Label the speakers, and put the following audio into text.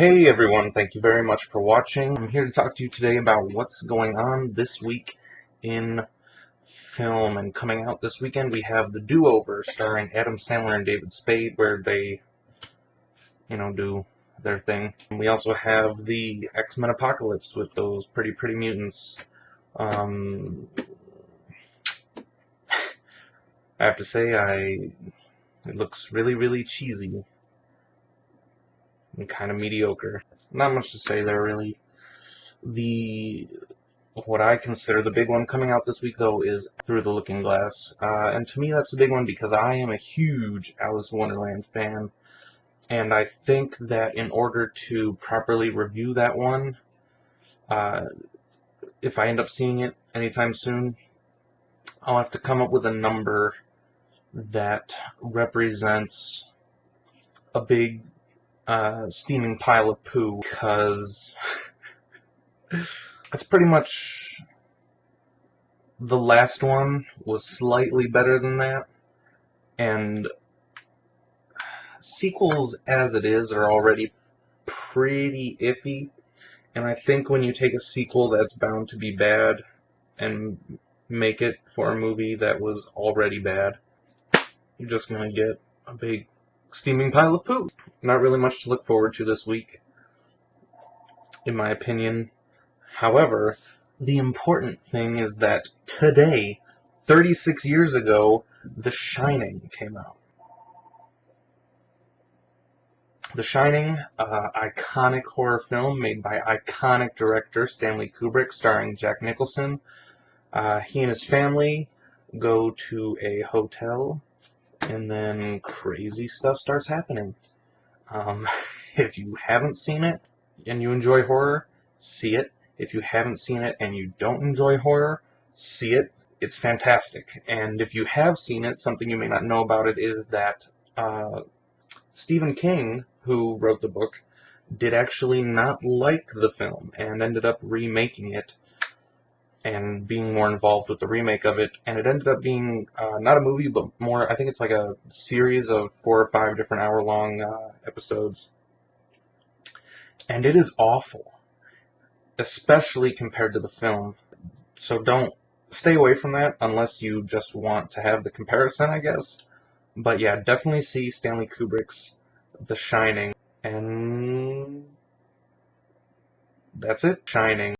Speaker 1: Hey everyone, thank you very much for watching. I'm here to talk to you today about what's going on this week in film. And coming out this weekend, we have The Do-Over, starring Adam Sandler and David Spade, where they, do their thing. And we also have the X-Men Apocalypse with those pretty mutants. I have to say, it looks really cheesy and kind of mediocre. Not much to say there, really. What I consider the big one coming out this week, though, is Through the Looking Glass. And to me, that's the big one because I am a huge Alice in Wonderland fan. And I think that in order to properly review that one, if I end up seeing it anytime soon, I'll have to come up with a number that represents a big steaming pile of poo, because it's pretty much... The last one was slightly better than that, and sequels as it is are already pretty iffy, and I think when you take a sequel that's bound to be bad and make it for a movie that was already bad, you're just going to get a big steaming pile of poo. Not really much to look forward to this week, in my opinion. However, the important thing is that today, 36 years ago, The Shining came out. The Shining, iconic horror film made by iconic director Stanley Kubrick, starring Jack Nicholson. He and his family go to a hotel, and then crazy stuff starts happening. If you haven't seen it and you enjoy horror, see it. If you haven't seen it and you don't enjoy horror, see it. It's fantastic. And if you have seen it, something you may not know about it is that Stephen King, who wrote the book, did actually not like the film and ended up remaking it and being more involved with the remake of it. And it ended up being not a movie, but more, I think it's like a series of 4 or 5 different hour-long episodes. And it is awful, especially compared to the film. So don't stay away from that unless you just want to have the comparison, I guess. But yeah, definitely see Stanley Kubrick's The Shining. And that's it. Shining.